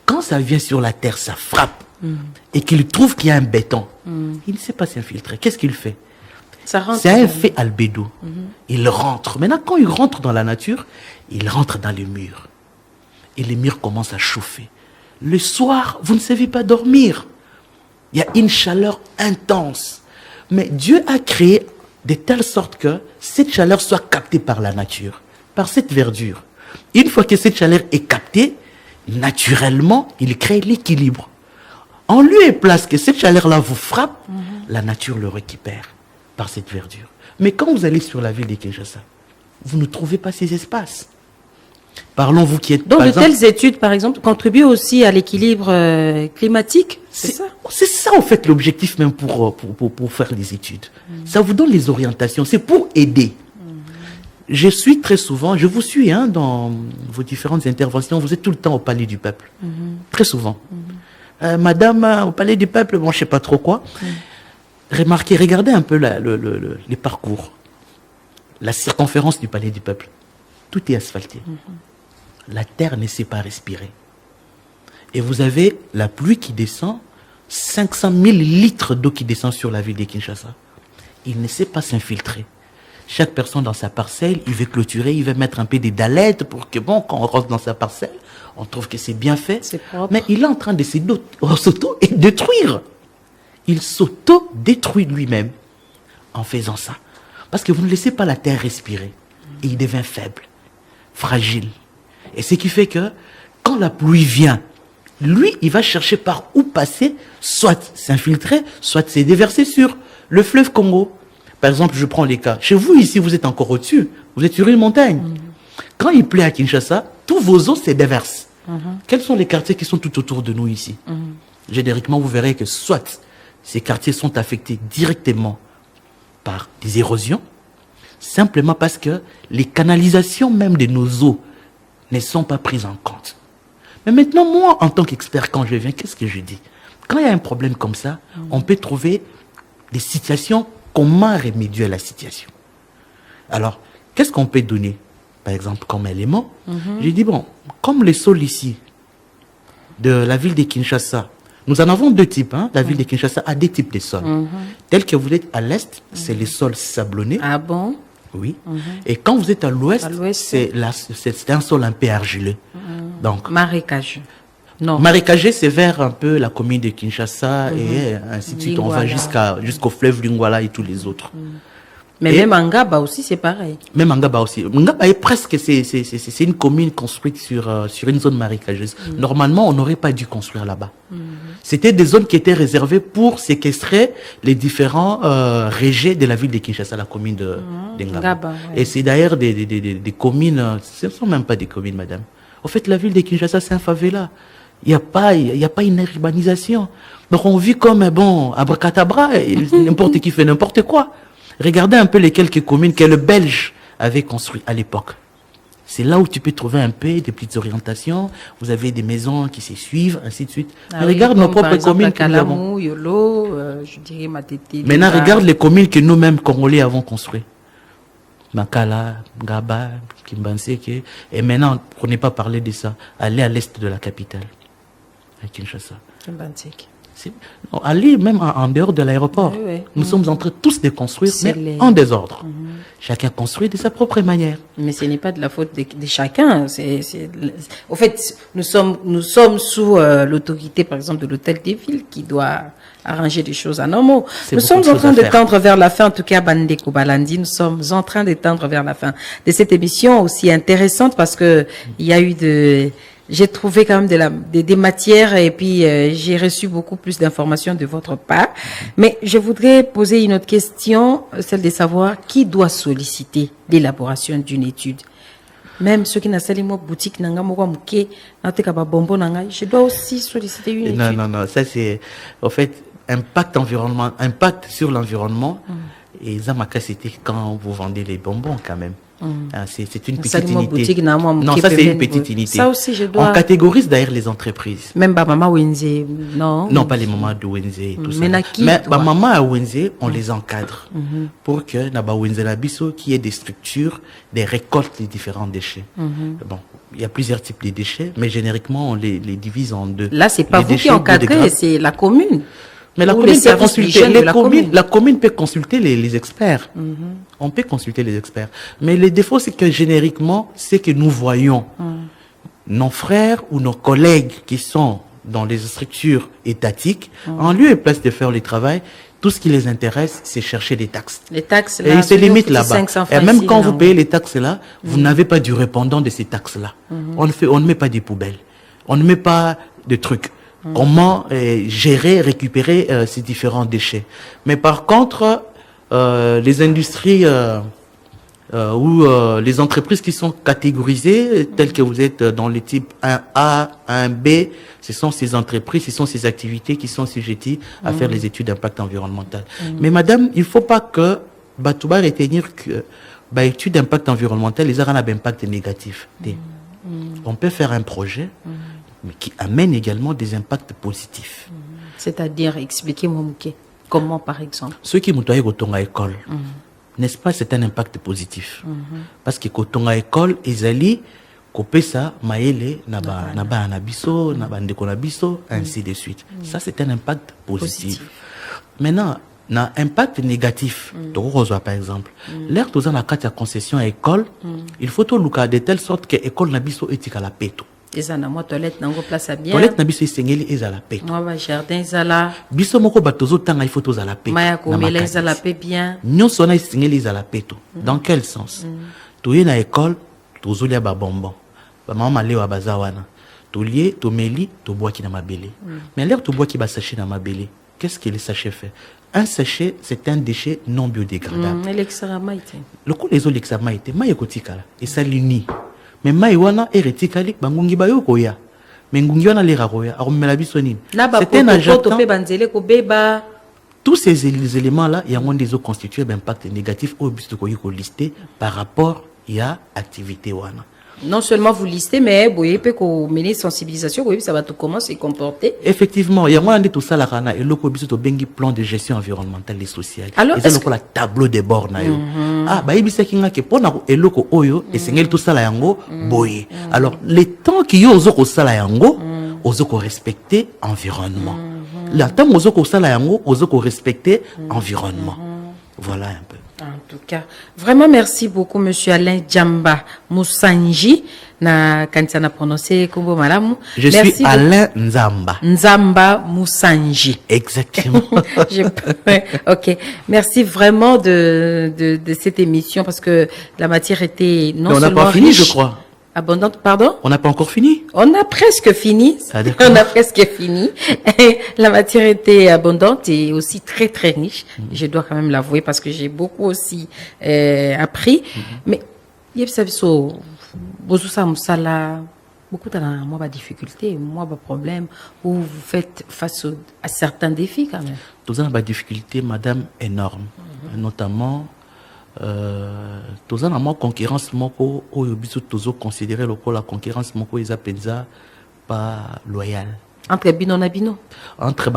Quand ça vient sur la terre, ça frappe. Et qu'il trouve qu'il y a un béton, il ne sait pas s'infiltrer. Qu'est-ce qu'il fait? Ça rentre. C'est un effet albédo. Il rentre. Maintenant, quand il rentre dans la nature, il rentre dans les murs. Et les murs commencent à chauffer. Le soir, vous ne savez pas dormir. Il y a une chaleur intense. Mais Dieu a créé de telle sorte que cette chaleur soit captée par la nature, par cette verdure. Une fois que cette chaleur est captée, naturellement, il crée l'équilibre. En lieu et place que cette chaleur-là vous frappe, la nature le récupère par cette verdure. Mais quand vous allez sur la ville de Kinshasa, vous ne trouvez pas ces espaces. Parlons, vous qui êtes... Donc, par de exemple, telles études, par exemple, contribuent aussi à l'équilibre climatique. C'est ça. C'est ça, en fait, l'objectif même pour faire des études. Ça vous donne les orientations. C'est pour aider. Je suis très souvent, je vous suis dans vos différentes interventions, vous êtes tout le temps au Palais du Peuple. Très souvent. Madame, au Palais du Peuple, bon, je sais pas trop quoi. Remarquez, regardez un peu les parcours. La circonférence du Palais du Peuple. Tout est asphalté. La terre ne sait pas respirer. Et vous avez la pluie qui descend, 500 000 litres d'eau qui descend sur la ville de Kinshasa. Il ne sait pas s'infiltrer. Chaque personne dans sa parcelle, il veut clôturer, il veut mettre un peu des dalettes pour que, bon, quand on rentre dans sa parcelle, on trouve que c'est bien fait. C'est propre. Mais il est en train de s'auto-détruire. Il s'auto-détruit lui-même en faisant ça. Parce que vous ne laissez pas la terre respirer. Et il devient faible, fragile. Et ce qui fait que, quand la pluie vient, lui, il va chercher par où passer, soit s'infiltrer, soit se déverser sur le fleuve Congo. Par exemple, je prends les cas. Chez vous, ici, vous êtes encore au-dessus. Vous êtes sur une montagne. Quand il pleut à Kinshasa, tous vos eaux se déversent. Quels sont les quartiers qui sont tout autour de nous ici? Génériquement, vous verrez que soit ces quartiers sont affectés directement par des érosions, simplement parce que les canalisations même de nos eaux ne sont pas prises en compte. Mais maintenant, moi, en tant qu'expert, quand je viens, qu'est-ce que je dis? Quand il y a un problème comme ça, on peut trouver des situations, comment remédier à la situation. Alors, qu'est-ce qu'on peut donner? Par par exemple, comme élément. J'ai dit, bon, comme les sols ici, de la ville de Kinshasa, nous en avons 2 types. Hein. La ville de Kinshasa a 2 types de sols. Tel que vous êtes à l'est, c'est les sols sablonnés. Ah bon? Oui. Et quand vous êtes à l'ouest, c'est un sol un peu argileux. Donc, marécageux. Non. Marécageux, c'est vers un peu la commune de Kinshasa et ainsi de suite. On va jusqu'au fleuve Lingwala et tous les autres. Mais même en Ngaba aussi, c'est pareil. Même en Ngaba aussi. Ngaba est presque, c'est une commune construite sur une zone marécageuse. Normalement, on n'aurait pas dû construire là-bas. C'était des zones qui étaient réservées pour séquestrer les différents régés de la ville de Kinshasa, la commune de Ngaba. Et c'est d'ailleurs des communes, ce ne sont même pas des communes, madame. En fait, la ville de Kinshasa, c'est un favela. Il n'y a pas une urbanisation. Donc on vit comme, bon, abracadabra, n'importe qui fait n'importe quoi. Regardez un peu les quelques communes que le Belge avait construites à l'époque. C'est là où tu peux trouver un peu des petites orientations. Vous avez des maisons qui se suivent, ainsi de suite. Mais regarde nos propres communes que nous avons. Yolo, je dirais Matete. Maintenant, regarde les communes que nous-mêmes, Congolais, avons construites. Makala, Ngaba, Kimbanseke. Et maintenant, pour ne pas parler de ça, allez à l'est de la capitale, à Kinshasa. Kimbanseke. Aller même en dehors de l'aéroport. Oui. Nous sommes en train tous de construire, mais en désordre. Chacun construit de sa propre manière. Mais ce n'est pas de la faute de chacun. Au fait, nous sommes sous l'autorité, par exemple, de l'hôtel des villes qui doit arranger des choses anormaux. Nous sommes en train de tendre vers la fin, en tout cas, Bandeko Balandi, nous sommes en train de tendre vers la fin de cette émission aussi intéressante parce que il y a eu j'ai trouvé quand même des matières et puis j'ai reçu beaucoup plus d'informations de votre part. Mais je voudrais poser une autre question, celle de savoir qui doit solliciter l'élaboration d'une étude. Même ceux qui n'ont pas de boutique, je dois aussi solliciter une étude. Non, ça c'est, en fait, impact sur l'environnement. Et Zamaka, c'était quand vous vendez les bonbons quand même. C'est une petite unité. Non, ça c'est une petite unité. Ça aussi, je dois... On catégorise d'ailleurs les entreprises. Même maman Wenze, non. Non, pas les mamans de Wenze et tout ça. Mais maman à Wenze, on les encadre pour que na ba Wenze la biso qui ait des structures, des récoltes des différents déchets. Bon, il y a plusieurs types de déchets, mais génériquement on les divise en 2. Là, c'est pas vous qui encadrez, c'est la commune. Mais la commune peut consulter les experts. On peut consulter les experts. Mais le défaut, c'est que génériquement, c'est que nous voyons nos frères ou nos collègues qui sont dans les structures étatiques, en lieu et place de faire le travail, tout ce qui les intéresse, c'est chercher des taxes. Les taxes, là, et ils se limitent là-bas. Et même quand vous payez les taxes là, vous n'avez pas du répondant de ces taxes-là. On ne met pas des poubelles. On ne met pas de trucs. Comment gérer, récupérer ces différents déchets. Mais par contre, les industries ou les entreprises qui sont catégorisées, telles que vous êtes dans les types 1A, 1B, ce sont ces entreprises, ce sont ces activités qui sont sujetties à faire les études d'impact environnemental. Mais madame, il ne faut pas que Batouba retenir que études d'impact environnemental, les arts d'impact négatif. On peut faire un projet mais qui amène également des impacts positifs. C'est-à-dire, expliquez-moi, comment par exemple? Ceux qui m'ont dit que à école, n'est-ce pas, c'est un impact positif. Parce que quand on a école, ils allaient couper ça, maïle, naba anabiso, naba ndeko nabiso, ainsi de suite. Ça, c'est un impact positif. Maintenant, un impact négatif, par exemple, l'air tous en la carte à concession à école, il faut tout le de telle sorte que l'école nabiso est à la péto. Ezana moi toilette nango place bien. Toilette na biso esengeli ezala pe. Moi ba jardin ezala. Biso moko batozo tanga il faut tozala pe. Maya komela ezala pe bien. Nyonso na esengeli ezala pe to. Dans quel sens? Toye na école tozolia ba bonbon. Ba mama lewa bazawana. Tolie, tomeli, toboaki na mabele. Mais l'air toboaki ba sachet na mabele. Qu'est-ce que les sachets fait? Un sachet, c'est un déchet non biodégradable. Le coup les eaux l'examaïté, maïe kotikala. Et ça l'uni. Mais maïwana est retikali, bangungi bayo koya. Mais ngungi wana lera koya, aromela bisonine. C'est un agent. Tous ces éléments-là, il y a des eaux constitués d'impact négatif au but de lister par rapport à l'activité wana. Non seulement vous listez, mais vous voyez qu'on mène sensibilisation, vous voyez, ça va tout comment se comporter. Effectivement, il y a moins de tout ça, la rana, et le cobiso to bengi plan de gestion environnementale et sociale. Alors, et c'est le tableau de bord na yo. Ah, bah, il kinga ke pona ko eloko oyo, et c'est tout ça la yango, boye. Alors, les temps qui yo ozoko sala yango, ozoko respecter environnement. La temps ozoko sala yango, ozoko respecter environnement. Voilà un peu. En tout cas, vraiment merci beaucoup, monsieur Alain Djamba Moussanji. Na kanisa na prononcé Kombo Malamu. Je suis Alain Nzamba. Nzamba Moussanji. Exactement. Ok. Merci vraiment de cette émission parce que la matière était non seulement on n'a pas fini, riche, je crois. Abondante, pardon? On n'a pas encore fini? On a presque fini. On a presque fini. La matière était abondante et aussi très, très riche. Je dois quand même l'avouer parce que j'ai beaucoup aussi appris. Mais, il y a beaucoup de difficultés, de problèmes, où vous faites face à certains défis quand même. Tous les difficultés, madame, énormes. Notamment, tous les concurrence, moko, ou toujours considéré la concurrence, moko, ils appellent ça pas loyale. Entre bino na bino? Entre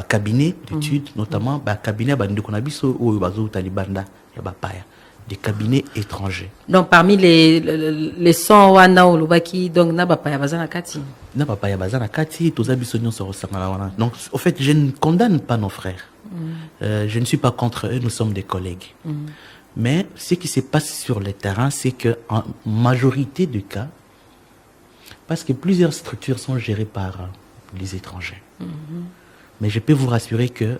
cabinet d'études, notamment, cabinet, ou talibanda, des cabinets étrangers. Donc, parmi les 100 wana ou lubaki, donc, na bapaya bazana kati? Na bapaya bazana kati, tous les bisognos se ressemblent. Donc, au fait, je ne condamne pas nos frères. Je ne suis pas contre eux, nous sommes des collègues. Mais ce qui se passe sur le terrain, c'est que en majorité de cas, parce que plusieurs structures sont gérées par les étrangers. Mais je peux vous rassurer que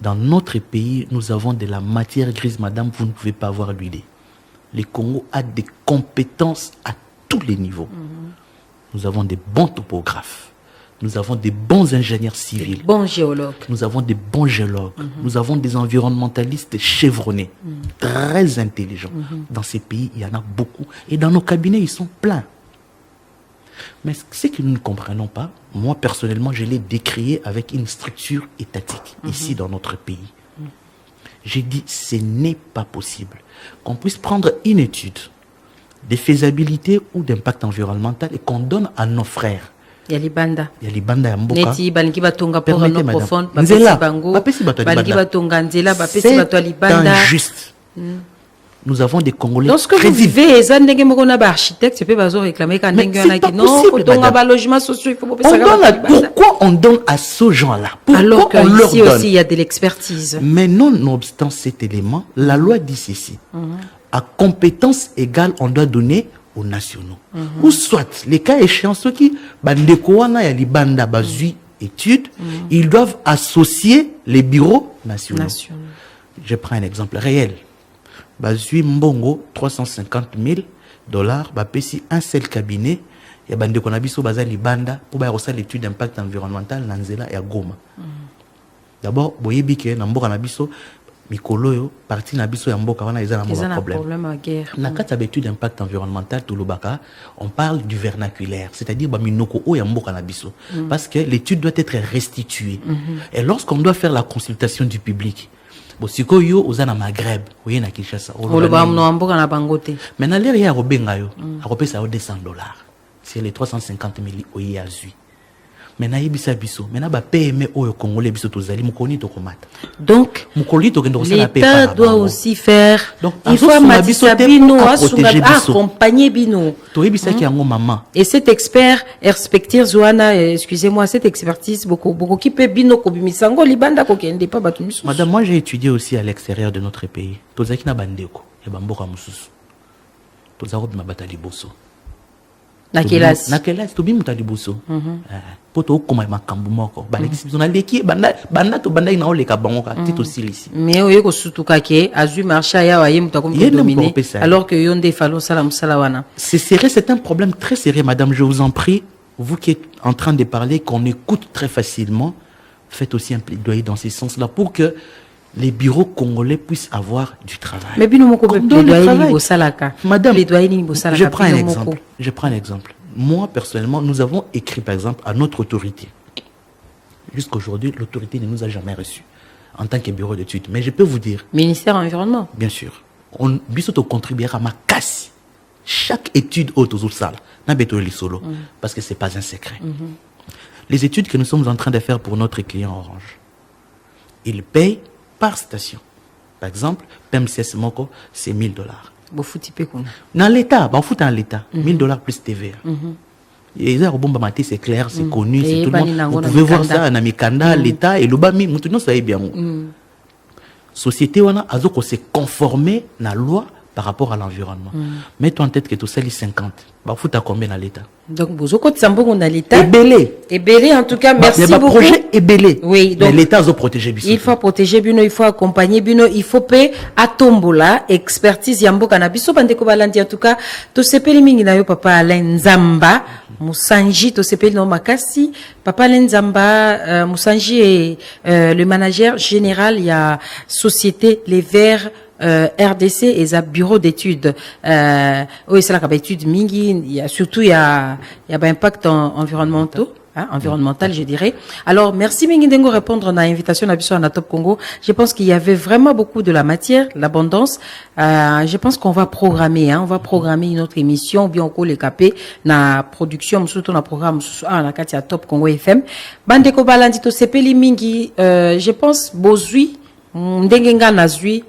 dans notre pays, nous avons de la matière grise, madame, vous ne pouvez pas avoir l'idée. Le Congo a des compétences à tous les niveaux. Nous avons des bons topographes. Nous avons des bons ingénieurs civils. Des bons géologues. Nous avons des bons géologues. Nous avons des environnementalistes chevronnés, très intelligents. Dans ces pays, il y en a beaucoup. Et dans nos cabinets, ils sont pleins. Mais ce que nous ne comprenons pas, moi personnellement, je l'ai décrié avec une structure étatique ici dans notre pays. J'ai dit, ce n'est pas possible qu'on puisse prendre une étude de faisabilité ou d'impact environnemental et qu'on donne à nos frères. Il y a les bandas. Il y a les bandas à Mboka. Neti balingi batonga pour Permettez, un profonde. Nzela. Bapesi batonga nzela, bapesi C'est bato libanda. injuste. Nous avons des Congolais donc ce que vous crédibles. vivez, ça ndenge moko na ba architecte, c'est pas besoin réclamer quand Mais ndenge c'est yana pas ki non, possible, tonga madame. ba logement social, il faut pas On ça. donne pourquoi on donne à ce gens-là? Alors Pourquoi on leur qu'ici donne? aussi il y a de l'expertise. Mais nonobstant cet élément, la loi dit ceci. À compétence égale, on doit donner aux nationaux. Ou soit, les cas échéants, ceux qui, bandekouana ya libanda bazui études, ils doivent associer les bureaux nationaux. Je prends un exemple réel. Bazui Mbongo, 350 000 $, bapesi un seul cabinet, ya bandekouana biso baza libanda, pour ba reçoit l'étude d'impact environnemental, nanzela et Goma. D'abord, boyebi ke na mboka na biso mikolo yo parti na biso ya mboka wana eza na problème à guerre. Na kati ya étude d'impact environnemental to lobaka, on parle du vernaculaire, c'est-à-dire ba minoko o ya mboka na biso parce que l'étude doit être restituée. Et lorsqu'on doit faire la consultation du public, bon siko yo ozana Maghreb, oye na Kinshasa, mboka na bangote. Maintenant l'air ya robenga yo, akopesa yo $200. C'est les 350 000 oye azui. Maintenant, donc, l'État doit aussi faire. Donc, il faut accompagner Bino. Et cet expert, excusez-moi, cette expertise, beaucoup qui peut Bino Kobimisango, Libanda, Kokende, pas Batumis. Madame, moi j'ai étudié aussi à l'extérieur de notre pays. Tozaki na bandeko, ya bamboka mususu. Tozaki na batali boso. Nakelas tobi mutali boso poto okoma makambu moko balekisi na leki banda to banda ina oleka bangoka tito silisi mais oyo ko sutuka ke azui marcha ya waye mutakom dominer alors que yonde falo sala musala wana. C'est un problème très sérieux, madame, je vous en prie, vous qui êtes en train de parler, qu'on écoute très facilement, faites aussi un plaidoyer dans ce sens-là pour que les bureaux congolais puissent avoir du travail. Mais madame, je prends un exemple. Moi, personnellement, nous avons écrit, par exemple, à notre autorité. Jusqu'aujourd'hui, l'autorité ne nous a jamais reçus en tant que bureau d'études. Mais je peux vous dire... Ministère de l'Environnement. Bien sûr. On biso to contribuer à ma casse. chaque étude autosala na beto li solo parce que c'est pas un secret. Les études que nous sommes en train de faire pour notre client Orange, il paye par station. Par exemple, PMCS Moko, c'est $1000. Dans l'État, bah, on fout dans l'État, $1000 plus TVA. Et ça, c'est clair, c'est connu, c'est tout le monde. Vous pouvez voir ça, dans Mikanda, l'État, et l'Obami, nous savons bien. Société, on a se conformer à la loi par rapport à l'environnement. Mets-toi en tête que tout ça, c'est 50. Bah, fout à combien dans l'État? Donc, vous avez dans l'État. Et belé, en tout cas, merci beaucoup. Le projet est belé. Oui, donc. Mais l'État doit protéger Bino. Il faut protéger Bino, il faut accompagner Bino, il faut payer à Tombola, expertise Yambo Kanabiso, Bandeko Balandi, en tout cas, to sepeli mingi na yo papa Alain Nzamba, Moussanji, to sepeli no Makasi, papa Alain Nzamba, Moussanji est le manager général, il y a Société Les Verts, RDC et sa bureau d'études. Oui, c'est là qu'il y a études mingi, il y a surtout il y a impact environnemental, je dirais. Alors, merci mingi dengo répondre à l'invitation à la Top Congo. Je pense qu'il y avait vraiment beaucoup de la matière, l'abondance. Je pense qu'on va programmer, on va programmer une autre émission, bien encore les capé, na production, surtout na programme, na katia Top Congo FM. Bandeko balandi to sepeli mingi, je pense, bozui, ndengenga nazui,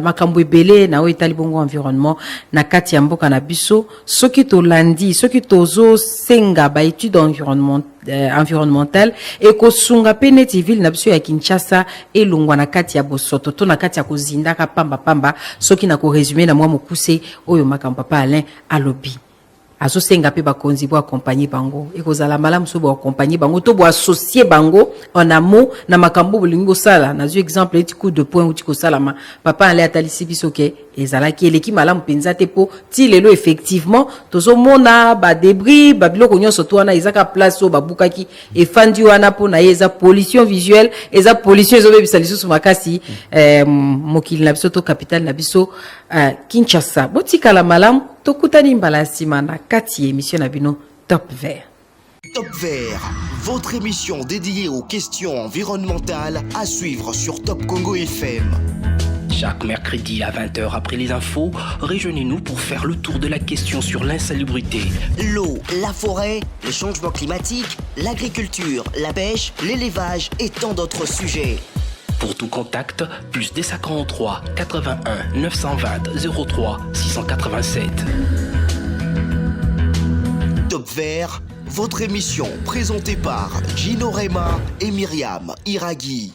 makambo ebele na etali bongo environnement na kati ya mboka na biso soki to landi soki tozo senga ba étude environnementale et ko sunga peneti ville na biso ya Kinshasa elongwa na kati ya Bosoto to na kati ya kozinda ka pamba soki na ko résumer na mwa mokuse oyo makambo papa Alain alobi azo senga pe bakonzi bo accompagner bango e kozala malamu so bo accompagner bango to bo associer bango en amont na makambo bolingo sala na zo exemple eti coup de point uti ko sala ma papa ale atalisi biso ke ezala ki eleki malamu penza te po ti lelo effectivement tozo mona ba débris ba biloko nyonso to wana ezaka place so babukaki e fandi wana po na eza pollution visuelle eza pollution ezo bebisa lisusu makasi mokili na biso to capital na biso Kinshasa botika la malamu tokutani mbala sima na kati émission na bino Top Vert. Top Vert, votre émission dédiée aux questions environnementales à suivre sur Top Congo FM. Chaque mercredi à 20h après les infos, rejoignez-nous pour faire le tour de la question sur l'insalubrité. L'eau, la forêt, le changement climatique, l'agriculture, la pêche, l'élevage et tant d'autres sujets. Pour tout contact, plus des 53 81 920 03 687. Top Vert, votre émission présentée par Gino Rema et Myriam Iraghi.